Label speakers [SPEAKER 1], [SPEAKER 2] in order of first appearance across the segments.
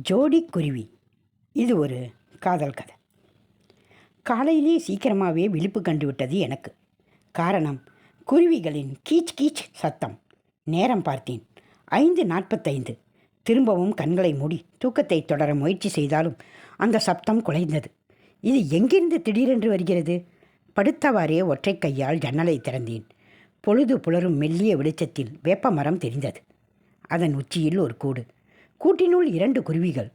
[SPEAKER 1] ஜோடி குருவி. இது ஒரு காதல் கதை. காலையிலே சீக்கிரமாகவே விழிப்பு கண்டுவிட்டது எனக்கு. காரணம், குருவிகளின் கீச் கீச் சத்தம். நேரம் பார்த்தேன் 5:45. திரும்பவும் கண்களை மூடி தூக்கத்தை தொடர முயற்சி செய்தாலும் அந்த சப்தம் குலைந்தது. இது எங்கிருந்து திடீரென்று வருகிறது? படுத்தவாறே ஒற்றை கையால் ஜன்னலை திறந்தேன். பொழுது புலரும் மெல்லிய வெளிச்சத்தில் வேப்பமரம் தெரிந்தது. அதன் உச்சியில் ஒரு கூடு. கூட்டினுள் 2 குருவிகள்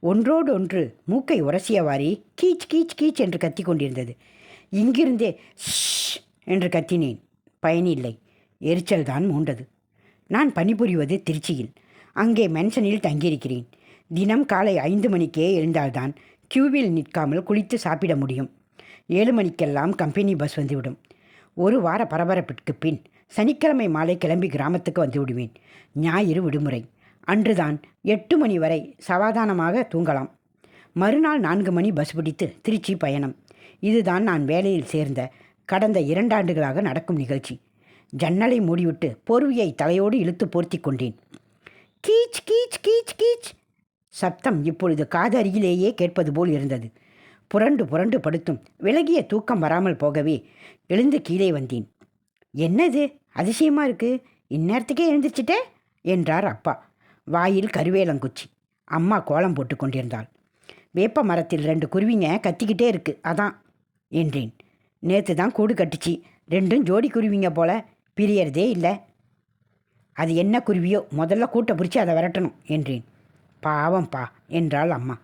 [SPEAKER 1] ஒன்றோடொன்று மூக்கை உரசியவாறே கீச் கீச் கீச் என்று கத்தி கொண்டிருந்தது. இங்கிருந்தே ஷ் என்று கத்தினேன். பயனில்லை. எரிச்சல் தான் மூண்டது. நான் பணிபுரிவது திருச்சியில். அங்கே மென்ஷனில் தங்கியிருக்கிறேன். தினம் காலை 5 மணிக்கே எழுந்தால்தான் கியூவில் நிற்காமல் குளித்து சாப்பிட முடியும். 7 மணிக்கெல்லாம் கம்பெனி பஸ் வந்துவிடும். ஒரு வார பரபரப்பிற்கு பின் சனிக்கிழமை மாலை கிளம்பி கிராமத்துக்கு வந்து விடுவேன். ஞாயிறு விடுமுறை. அன்றுதான் 8 மணி வரை சமாதானமாக தூங்கலாம். மறுநாள் 4 மணி பஸ் பிடித்து திருச்சி பயணம். இதுதான் நான் வேலையில் சேர்ந்த கடந்த 2 ஆண்டுகளாக நடக்கும் நிகழ்ச்சி. ஜன்னலை மூடிவிட்டு போர்வையை தலையோடு இழுத்து போர்த்தி கொண்டேன். கீச் கீச் கீச் கீச் சப்தம் இப்பொழுது காது அருகிலேயே கேட்பது போல் இருந்தது. புரண்டு புரண்டு படுத்தும் விலகிய தூக்கம் வராமல் போகவே எழுந்து கீழே வந்தேன். என்னது அதிசயமாக இருக்குது, இந்நேரத்துக்கே எழுந்திரிச்சிட்டே என்றார் அப்பா. வாயில் கருவேலங்குச்சி. அம்மா கோலம் போட்டு கொண்டிருந்தாள். வேப்ப மரத்தில் 2 குருவிங்க கத்திக்கிட்டே இருக்கு, அதான் என்றேன். நேற்று தான் கூடு கட்டுச்சு. 2ம் ஜோடி குருவிங்க போல, பிரியறதே இல்லை. அது என்ன குருவியோ, முதல்ல கூட்டை பிடிச்சி அதை விரட்டணும் என்றேன். பாவம்பா என்றாள் அம்மா.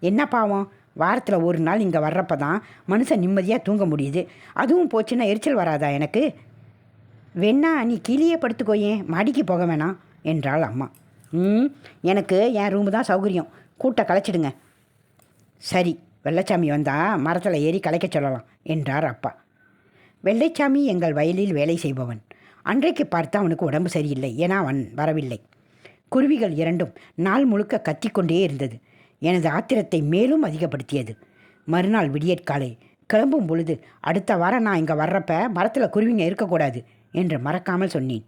[SPEAKER 1] என்ன பாவம்? வாரத்தில் ஒரு நாள் இங்கே வர்றப்ப தான் மனுஷன் நிம்மதியாக தூங்க முடியுது. அதுவும் போச்சுன்னா எரிச்சல் வராதா எனக்கு? வேணா நீ கீழேயே படுத்துக்கோயேன், மாடிக்கு போக வேணாம் என்றாள் அம்மா. எனக்கு என் ரூமு தான் சௌகரியம், கூட்டை கலைச்சிடுங்க. சரி, வெள்ளைச்சாமி வந்தால் மரத்தில் ஏறி கலைக்க சொல்லலாம் என்றார் அப்பா. வெள்ளைச்சாமி எங்கள் வயலில் வேலை செய்பவன். அன்றைக்கு பார்த்து அவனுக்கு உடம்பு சரியில்லை, ஏன்னா அவன் வரவில்லை. குருவிகள் 2ம் நாள் முழுக்க கத்திக்கொண்டே இருந்தது. எனது ஆத்திரத்தை மேலும் அதிகப்படுத்தியது. மறுநாள் விடியற்காலை கிளம்பும் பொழுது, அடுத்த வாரம் நான் இங்கே வர்றப்ப மரத்தில் குருவிங்க இருக்கக்கூடாது என்று மறக்காமல் சொன்னேன்.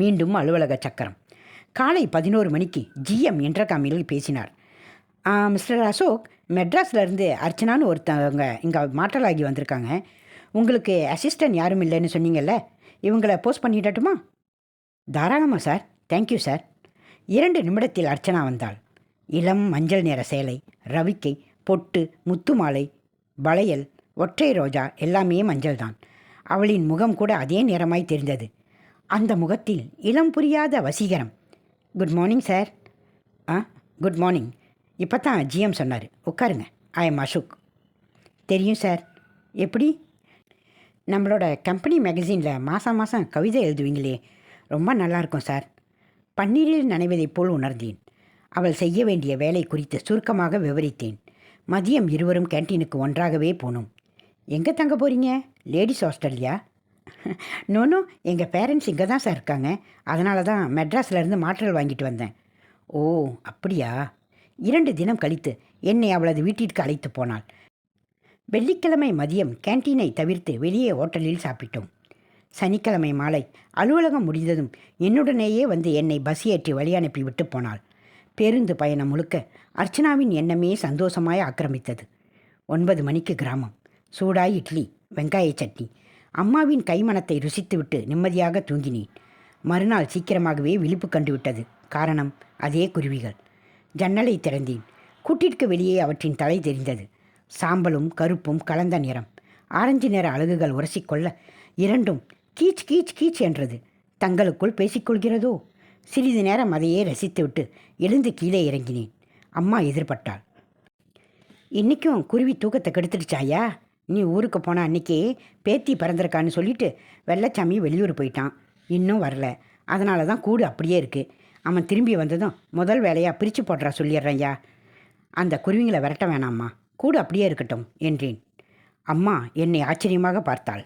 [SPEAKER 1] மீண்டும் அலுவலக சக்கரம். காலை 11 மணிக்கு GM இன்டர்காமில் பேசினார். மிஸ்டர் அசோக், மெட்ராஸ்லேருந்து அர்ச்சனான்னு ஒருத்தவங்க இங்கே மாற்றலாகி வந்திருக்காங்க. உங்களுக்கு அசிஸ்டன்ட் யாரும் இல்லைன்னு சொன்னீங்கல்ல, இவங்களை போஸ்ட் பண்ணிடட்டுமா? தாராளமாக சார், தேங்க்யூ சார். 2 நிமிடத்தில் அர்ச்சனா வந்தாள். இளம் மஞ்சள் நிற சேலை, ரவிக்கை, பொட்டு, முத்து மாலை, வளையல், ஒற்றை ரோஜா, எல்லாமே மஞ்சள் தான். அவளின் முகம் கூட அதே நிறமாய் தெரிந்தது. அந்த முகத்தில் இளம் புரியாத வசீகரம். Good morning sir. Good morning. இப்போ தான் GM சொன்னார், உட்காருங்க. I am Ashok. தெரியும் சார். எப்படி? நம்மளோட கம்பெனி மேகசினில் மாதம் கவிதை எழுதுவீங்களே, ரொம்ப நல்லாயிருக்கும் சார். பன்னீரில் நனைவதைப் போல் உணர்ந்தேன். அவள் செய்ய வேண்டிய வேலை குறித்து சுருக்கமாக விவரித்தேன். மதியம் இருவரும் கேன்டீனுக்கு ஒன்றாகவே போனோம். எங்கே தங்க போகிறீங்க? லேடிஸ் ஹாஸ்டல்லையா? நோனோ, எங்கள் பேரண்ட்ஸ் இங்கே தான் சார் இருக்காங்க. அதனால தான் மெட்ராஸ்லேருந்து மாற்றல் வாங்கிட்டு வந்தேன். ஓ அப்படியா? 2 தினம் கழித்து என்னை அவளது வீட்டிற்கு அழைத்து போனாள். வெள்ளிக்கிழமை மதியம் கேன்டீனை தவிர்த்து வெளியே ஹோட்டலில் சாப்பிட்டோம். சனிக்கிழமை மாலை அலுவலகம் முடிந்ததும் என்னுடனேயே வந்து என்னை பஸ் ஏற்றி வழி அனுப்பி விட்டு போனாள். பேருந்து பயணம் முழுக்க அர்ச்சனாவின் எண்ணமே சந்தோஷமாய் ஆக்கிரமித்தது. 9 மணிக்கு கிராமம். சூடாய் இட்லி, வெங்காய சட்னி. அம்மாவின் கைமணத்தை ருசித்துவிட்டு நிம்மதியாக தூங்கினேன். மறுநாள் சீக்கிரமாகவே விழிப்பு கண்டுவிட்டது. காரணம், அதே குருவிகள். ஜன்னலை திறந்தேன். கூட்டிற்கு வெளியே அவற்றின் தலை தெரிந்தது. சாம்பலும் கருப்பும் கலந்த நிறம். ஆரஞ்சு நிற அலகுகள் உரசிக்கொள்ள 2ம் கீச் கீச் கீச் என்றது. தங்களுக்குள் பேசிக்கொள்கிறதோ? சிறிது நேரம் அதையே ரசித்துவிட்டு எழுந்து கீழே இறங்கினேன். அம்மா எதிர்பட்டாள். இன்றைக்கும் குருவி தூக்கத்தை கெடுத்துடுச்சாயா? நீ ஊருக்கு போன அன்றைக்கி பேத்தி பிறந்திருக்கான்னு சொல்லிட்டு வெள்ளைச்சாமி வெளியூர் போயிட்டான், இன்னும் வரல. அதனால தான் கூடு அப்படியே இருக்குது. அவன் திரும்பி வந்ததும் முதல் வேலையாக பிரித்து போடுறா சொல்லிடுறேன்யா. அந்த குருவிங்களை விரட்ட வேணாம்மா, கூடு அப்படியே இருக்கட்டும் என்றேன். அம்மா என்னை ஆச்சரியமாக பார்த்தாள்.